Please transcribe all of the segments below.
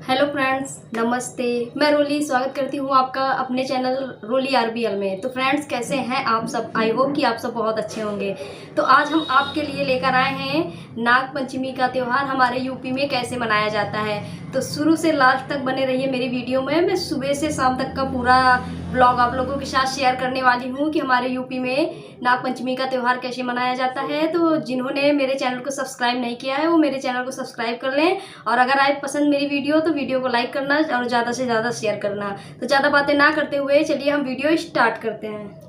Hello friends, नमस्ते। मैं रोली स्वागत करती हूँ आपका अपने चैनल रोली आरबीएल में। तो फ्रेंड्स, कैसे हैं आप सब? आई होप कि आप सब बहुत अच्छे होंगे। तो आज हम आपके लिए लेकर आए हैं नाग पंचमी का त्यौहार हमारे यूपी में कैसे मनाया जाता है। तो शुरू से लास्ट तक बने रहिए मेरी वीडियो में। मैं सुबह से शाम तक का पूरा ब्लॉग आप लोगों के साथ शेयर करने वाली हूँ कि हमारे यूपी में नाग पंचमी का त्यौहार कैसे मनाया जाता है। तो जिन्होंने मेरे चैनल को सब्सक्राइब नहीं किया है वो मेरे चैनल को सब्सक्राइब कर लें, और अगर आए पसंद मेरी वीडियो तो वीडियो को लाइक करना और ज़्यादा से ज़्यादा शेयर करना। तो ज़्यादा बातें ना करते हुए चलिए हम वीडियो स्टार्ट करते हैं।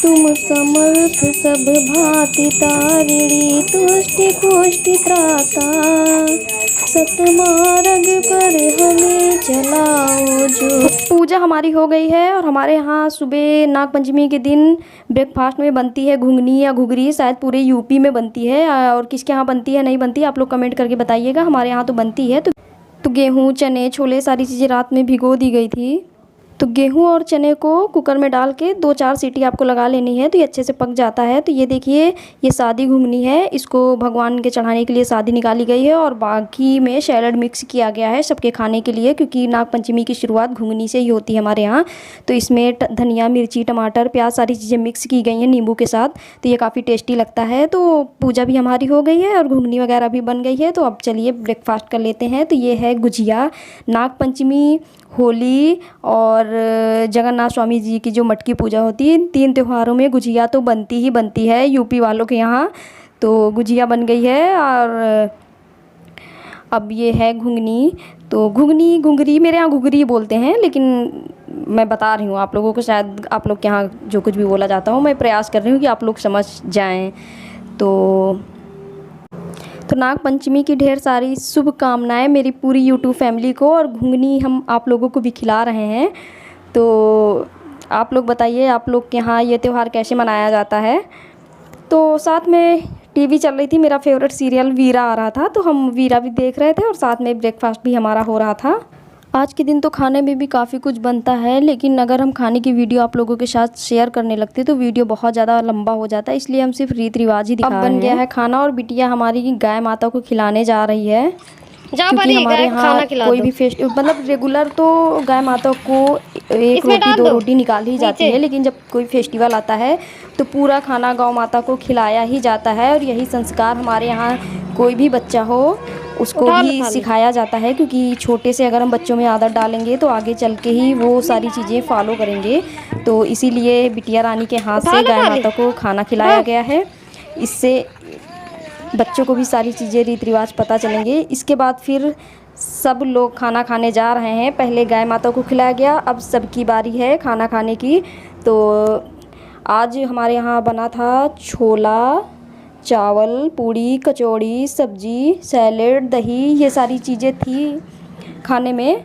तुम समर्थ सब भांति तारिणी तुष्टि पुष्टि त्राता, सतमार्ग पर हमें चलाओ जो। पूजा हमारी हो गई है और हमारे यहाँ सुबह नाग पंचमी के दिन ब्रेकफास्ट में बनती है घुगनी या घुघरी। शायद पूरे यूपी में बनती है, और किसके यहाँ बनती है नहीं बनती आप लोग कमेंट करके बताइएगा। हमारे यहाँ तो बनती है। तो गेहूँ, चने, छोले सारी चीज़ें रात में भिगो दी गई थी। तो गेहूं और चने को कुकर में डाल के 2-4 सीटी आपको लगा लेनी है, तो ये अच्छे से पक जाता है। तो ये देखिए, ये सादी घुगनी है, इसको भगवान के चढ़ाने के लिए सादी निकाली गई है, और बाकी में सैलड मिक्स किया गया है सबके खाने के लिए, क्योंकि नाग पंचमी की शुरुआत घुगनी से ही होती है हमारे यहाँ। तो इसमें धनिया, मिर्ची, टमाटर, प्याज सारी चीज़ें मिक्स की गई हैं नींबू के साथ। तो ये काफ़ी टेस्टी लगता है। तो पूजा भी हमारी हो गई है और घुगनी वगैरह भी बन गई है। तो अब चलिए ब्रेकफास्ट कर लेते हैं। तो ये है गुजिया। नाग पंचमी, होली और जगन्नाथ स्वामी जी की जो मटकी पूजा होती है, इन 3 त्योहारों में गुजिया तो बनती ही बनती है यूपी वालों के यहाँ। तो गुजिया बन गई है, और अब ये है घुगनी। तो घुगनी, घुंघरी, मेरे यहाँ घुघरी बोलते हैं, लेकिन मैं बता रही हूँ आप लोगों को, शायद आप लोग के यहाँ जो कुछ भी बोला जाता हो, मैं प्रयास कर रही हूँ कि आप लोग समझ जाएँ। तो नाग पंचमी की ढेर सारी शुभकामनाएं मेरी पूरी यूट्यूब फैमिली को, और घुगनी हम आप लोगों को भी खिला रहे हैं। तो आप लोग बताइए आप लोग के यहाँ ये त्यौहार कैसे मनाया जाता है। तो साथ में टीवी चल रही थी, मेरा फेवरेट सीरियल वीरा आ रहा था, तो हम वीरा भी देख रहे थे और साथ में ब्रेकफास्ट भी हमारा हो रहा था। आज के दिन तो खाने में भी काफ़ी कुछ बनता है, लेकिन अगर हम खाने की वीडियो आप लोगों के साथ शेयर करने लगते तो वीडियो बहुत ज़्यादा लंबा हो जाता है, इसलिए हम सिर्फ रीति रिवाज ही दिखा रहे हैं। अब बन गया है खाना, और बिटिया हमारी गाय माता को खिलाने जा रही है। क्योंकि हमारे यहाँ कोई भी मतलब रेगुलर तो गाय माता को 1 रोटी 2 रोटी निकाल ही जाती है, लेकिन जब कोई फेस्टिवल आता है तो पूरा खाना गौ माता को खिलाया ही जाता है। और यही संस्कार हमारे यहाँ कोई भी बच्चा हो उसको भी सिखाया जाता है, क्योंकि छोटे से अगर हम बच्चों में आदत डालेंगे तो आगे चल के ही वो सारी चीज़ें फॉलो करेंगे। तो इसीलिए बिटिया रानी के हाथ से गाय माता को खाना खिलाया गया है। इससे बच्चों को भी सारी चीज़ें रीति रिवाज पता चलेंगे। इसके बाद फिर सब लोग खाना खाने जा रहे हैं। पहले गाय माता को खिलाया गया, अब सबकी बारी है खाना खाने की। तो आज हमारे यहाँ बना था छोला, चावल, पूड़ी, कचौड़ी, सब्जी, सैलेड, दही, ये सारी चीज़ें थी खाने में।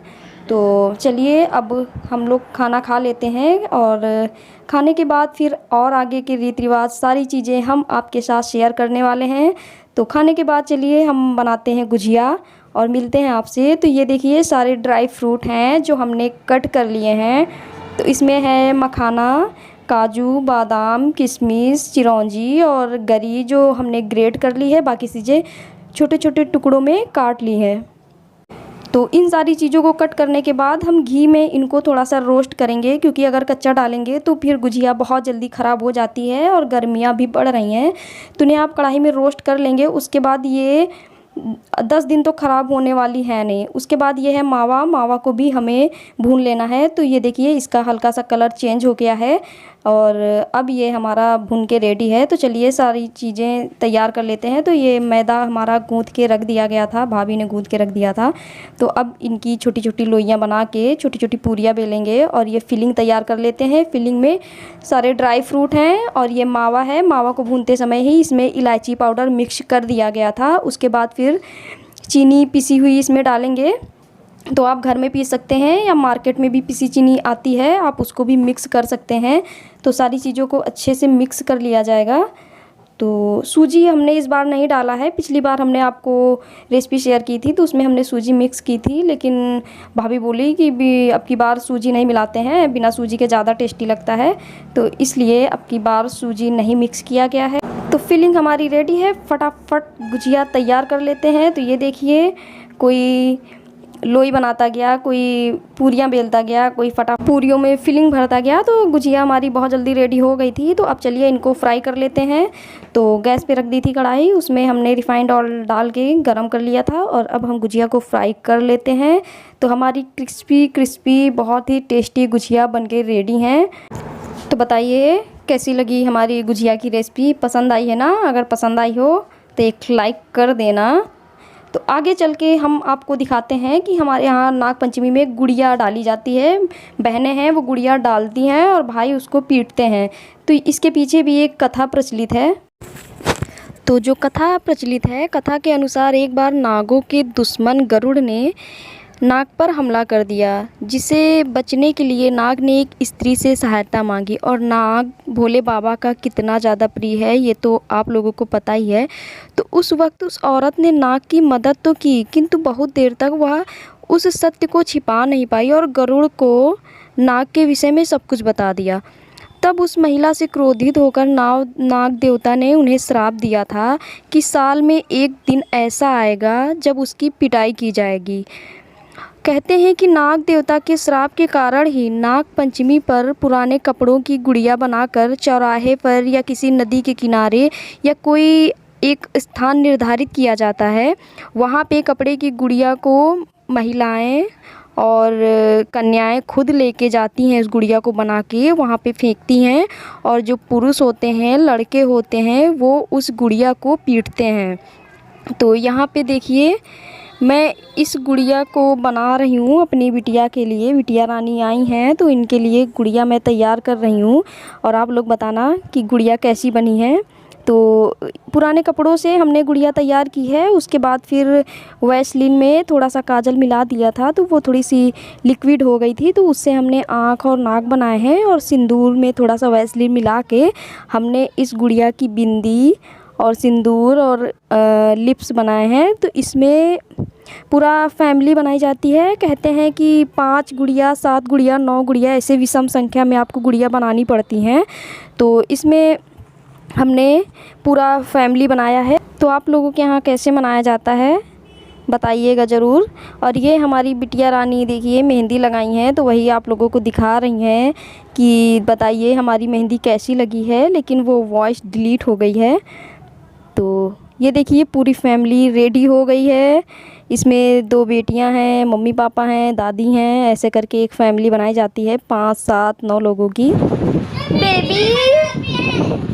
तो चलिए अब हम लोग खाना खा लेते हैं, और खाने के बाद फिर और आगे के रीति रिवाज सारी चीज़ें हम आपके साथ शेयर करने वाले हैं। तो खाने के बाद चलिए हम बनाते हैं गुजिया और मिलते हैं आपसे। तो ये देखिए सारे ड्राई फ्रूट हैं जो हमने कट कर लिए हैं। तो इसमें है मखाना, काजू, बादाम, किशमिश, चिरौंजी और गरी जो हमने ग्रेट कर ली है। बाकी चीज़ें छोटे छोटे टुकड़ों में काट ली है। तो इन सारी चीज़ों को कट करने के बाद हम घी में इनको थोड़ा सा रोस्ट करेंगे, क्योंकि अगर कच्चा डालेंगे तो फिर गुजिया बहुत जल्दी ख़राब हो जाती है और गर्मियाँ भी बढ़ रही हैं। तो इन्हें आप कढ़ाई में रोस्ट कर लेंगे। उसके बाद ये 10 दिन तो ख़राब होने वाली है नहीं। उसके बाद ये है मावा। मावा को भी हमें भून लेना है। तो ये देखिए इसका हल्का सा कलर चेंज हो गया है, और अब ये हमारा भून के रेडी है। तो चलिए सारी चीज़ें तैयार कर लेते हैं। तो ये मैदा हमारा गूँथ के रख दिया गया था, भाभी ने गूँथ के रख दिया था। तो अब इनकी छोटी छोटी लोइयाँ बना के छोटी छोटी पूरियाँ बेलेंगे, और ये फिलिंग तैयार कर लेते हैं। फिलिंग में सारे ड्राई फ्रूट हैं और ये मावा है। मावा को भूनते समय ही इसमें इलायची पाउडर मिक्स कर दिया गया था। उसके बाद फिर चीनी पिसी हुई इसमें डालेंगे, तो आप घर में पीस सकते हैं या मार्केट में भी पिसी चीनी आती है, आप उसको भी मिक्स कर सकते हैं। तो सारी चीज़ों को अच्छे से मिक्स कर लिया जाएगा। तो सूजी हमने इस बार नहीं डाला है, पिछली बार हमने आपको रेसिपी शेयर की थी तो उसमें हमने सूजी मिक्स की थी, लेकिन भाभी बोली कि भी अब की बार सूजी नहीं मिलाते हैं, बिना सूजी के ज़्यादा टेस्टी लगता है, तो इसलिए अब की बार सूजी नहीं मिक्स किया गया है। तो फिलिंग हमारी रेडी है, फटाफट गुजिया तैयार कर लेते हैं। तो ये देखिए, कोई लोई बनाता गया, कोई पूरियाँ बेलता गया, कोई पूरियों में फिलिंग भरता गया, तो गुजिया हमारी बहुत जल्दी रेडी हो गई थी। तो अब चलिए इनको फ्राई कर लेते हैं। तो गैस पे रख दी थी कढ़ाई, उसमें हमने रिफाइंड ऑयल डाल के गरम कर लिया था और अब हम गुजिया को फ्राई कर लेते हैं। तो हमारी क्रिस्पी क्रिस्पी बहुत ही टेस्टी गुजिया बन के रेडी हैं। तो बताइए कैसी लगी हमारी गुजिया की रेसिपी, पसंद आई है ना? अगर पसंद आई हो तो एक लाइक कर देना। तो आगे चल के हम आपको दिखाते हैं कि हमारे यहाँ नाग पंचमी में गुड़िया डाली जाती है। बहनें हैं वो गुड़िया डालती हैं और भाई उसको पीटते हैं। तो इसके पीछे भी एक कथा प्रचलित है। तो जो कथा प्रचलित है, कथा के अनुसार एक बार नागों के दुश्मन गरुड़ ने नाग पर हमला कर दिया, जिसे बचने के लिए नाग ने एक स्त्री से सहायता मांगी। और नाग भोले बाबा का कितना ज़्यादा प्रिय है ये तो आप लोगों को पता ही है। तो उस वक्त उस औरत ने नाग की मदद तो की, किंतु बहुत देर तक वह उस सत्य को छिपा नहीं पाई और गरुड़ को नाग के विषय में सब कुछ बता दिया। तब उस महिला से क्रोधित होकर नाग देवता ने उन्हें श्राप दिया था कि साल में एक दिन ऐसा आएगा जब उसकी पिटाई की जाएगी। कहते हैं कि नाग देवता के श्राप के कारण ही नाग पंचमी पर पुराने कपड़ों की गुड़िया बनाकर चौराहे पर या किसी नदी के किनारे या कोई एक स्थान निर्धारित किया जाता है। वहाँ पे कपड़े की गुड़िया को महिलाएं और कन्याएं खुद लेके जाती हैं, इस गुड़िया को बना के वहाँ पे फेंकती हैं और जो पुरुष होते हैं, लड़के होते हैं, वो उस गुड़िया को पीटते हैं। तो यहाँ पे देखिए, मैं इस गुड़िया को बना रही हूँ अपनी बिटिया के लिए। बिटिया रानी आई हैं तो इनके लिए गुड़िया मैं तैयार कर रही हूँ और आप लोग बताना कि गुड़िया कैसी बनी है। तो पुराने कपड़ों से हमने गुड़िया तैयार की है। उसके बाद फिर वैसलीन में थोड़ा सा काजल मिला दिया था तो वो थोड़ी सी लिक्विड हो गई थी, तो उससे हमने आँख और नाक बनाए हैं और सिंदूर में थोड़ा सा वैसलीन मिला के हमने इस गुड़िया की बिंदी और सिंदूर और लिप्स बनाए हैं। तो इसमें पूरा फैमिली बनाई जाती है। कहते हैं कि 5 गुड़िया, 7 गुड़िया, 9 गुड़िया, ऐसे विषम संख्या में आपको गुड़िया बनानी पड़ती हैं। तो इसमें हमने पूरा फैमिली बनाया है। तो आप लोगों के यहाँ कैसे मनाया जाता है बताइएगा ज़रूर। और ये हमारी बिटिया रानी देखिए मेहंदी लगाई हैं, तो वही आप लोगों को दिखा रही हैं कि बताइए हमारी मेहंदी कैसी लगी है, लेकिन वो वॉइस डिलीट हो गई है। तो ये देखिए पूरी फैमिली रेडी हो गई है। इसमें 2 बेटियां हैं, मम्मी पापा हैं, दादी हैं, ऐसे करके एक फैमिली बनाई जाती है 5, 7, 9 लोगों की। बेबी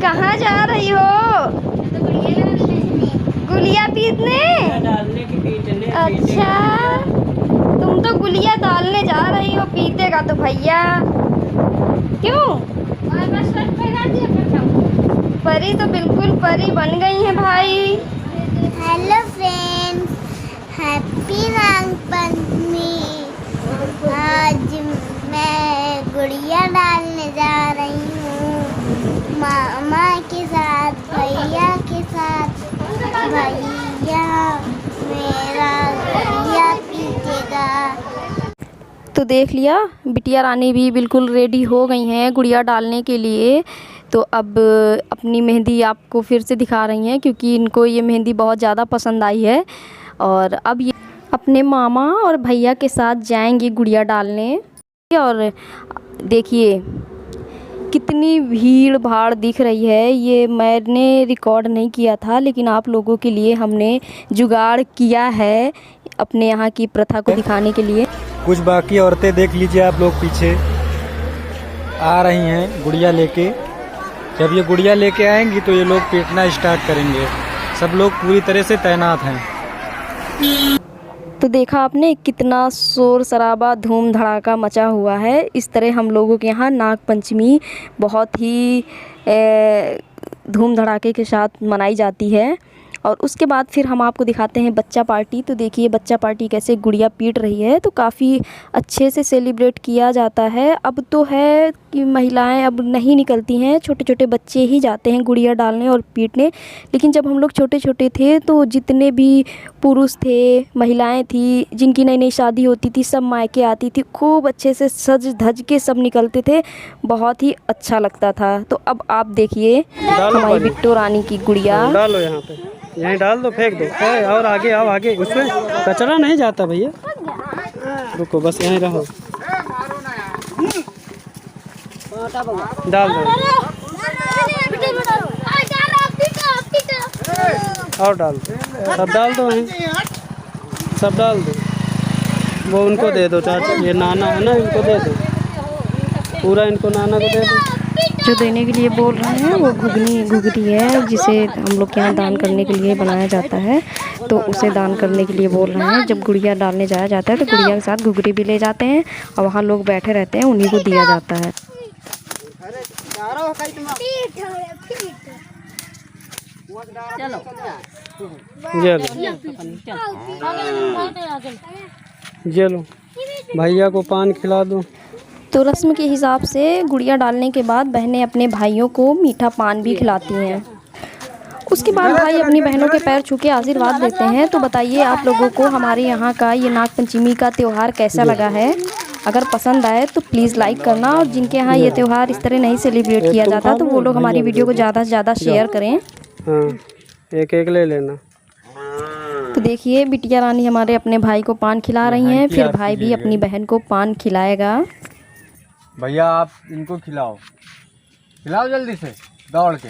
कहाँ जा रही हो? गुलिया पीटने? अच्छा, तुम तो गुलिया डालने जा रही हो, पीतेगा तो भैया। क्यों? परी तो बिल्कुल परी बन गई है भाई। Hello friends, happy Nag Panchami. आज मैं गुड़िया डालने जा रही हूँ मामा के साथ, भैया के साथ। भैया मेरा गुड़िया पीटेगा। तो देख लिया, बिटिया रानी भी बिल्कुल रेडी हो गई हैं गुड़िया डालने के लिए। तो अब अपनी मेहंदी आपको फिर से दिखा रही हैं क्योंकि इनको ये मेहंदी बहुत ज़्यादा पसंद आई है। और अब ये अपने मामा और भैया के साथ जाएंगी गुड़िया डालने। और देखिए कितनी भीड़ भाड़ दिख रही है, ये मैंने रिकॉर्ड नहीं किया था, लेकिन आप लोगों के लिए हमने जुगाड़ किया है अपने यहाँ की प्रथा को दिखाने के लिए। कुछ बाकी औरतें देख लीजिए, आप लोग पीछे आ रही हैं गुड़िया लेके। जब ये गुड़िया लेके आएंगी तो ये लोग पीटना स्टार्ट करेंगे। सब लोग पूरी तरह से तैनात हैं। तो देखा आपने कितना शोर शराबा धूम धड़ाका मचा हुआ है। इस तरह हम लोगों के यहाँ नाग पंचमी बहुत ही धूम धड़ाके के साथ मनाई जाती है। और उसके बाद फिर हम आपको दिखाते हैं बच्चा पार्टी। तो देखिए बच्चा पार्टी कैसे गुड़िया पीट रही है। तो काफ़ी अच्छे से सेलिब्रेट किया जाता है। अब तो है कि महिलाएं अब नहीं निकलती हैं, छोटे छोटे बच्चे ही जाते हैं गुड़िया डालने और पीटने। लेकिन जब हम लोग छोटे छोटे थे तो जितने भी पुरुष थे, महिलाएं थी, जिनकी नई नई शादी होती थी, सब मायके आती थी, खूब अच्छे से सज धज के सब निकलते थे, बहुत ही अच्छा लगता था। तो अब आप देखिए हमारी बिट्टू रानी की गुड़िया। डालो यहाँ पे, यहीं डाल दो, फेंक दो। और आगे आओ, आगे उसमें कचरा नहीं जाता भैया, रुको बस यहीं रहो, डाल दो और डाल दो, सब डाल दो वहीं, सब डाल दो। वो उनको दे दो चाचा, ये नाना है ना, इनको दे दो पूरा, इनको नाना को दे दो। जो देने के लिए बोल रहे हैं वो घुगनी है, जिसे हम लोग के यहाँ दान करने के लिए बनाया जाता है। तो उसे दान करने के लिए बोल रहे हैं। जब गुड़िया डालने जाया जाता है तो गुड़िया के साथ घुगरी भी ले जाते हैं और वहाँ लोग बैठे रहते हैं, उन्हीं को दिया जाता है। चलो भैया को पान खिला दो। तो रस्म के हिसाब से गुड़िया डालने के बाद बहनें अपने भाइयों को मीठा पान भी खिलाती हैं। उसके बाद भाई अपनी बहनों के पैर छू के आशीर्वाद देते हैं। तो बताइए आप लोगों को हमारे यहाँ का ये नागपंचमी का त्यौहार कैसा लगा है। अगर पसंद आए तो प्लीज़ लाइक करना, और जिनके यहाँ ये त्यौहार इस तरह नहीं सेलिब्रेट किया जाता तो वो लोग हमारी वीडियो को ज़्यादा से ज़्यादा शेयर करें। हाँ, एक एक ले लेना। तो देखिए बिटिया रानी हमारे अपने भाई को पान खिला रही हैं, फिर भाई भी अपनी बहन को पान खिलाएगा। भैया आप इनको खिलाओ, खिलाओ जल्दी से दौड़ के।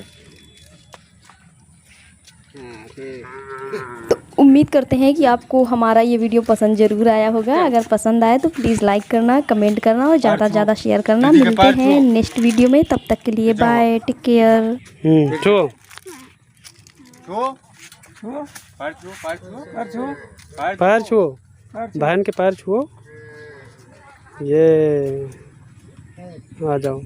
तो उम्मीद करते हैं कि आपको हमारा ये वीडियो पसंद ज़रूर आया होगा। अगर पसंद आए तो प्लीज़ लाइक करना, कमेंट करना और ज़्यादा से ज़्यादा शेयर करना। मिलते हैं नेक्स्ट वीडियो में, तब तक के लिए बाय, टेक केयर। छो पैर छुओ, बहन के पैर छुओ। ये आ जाओ।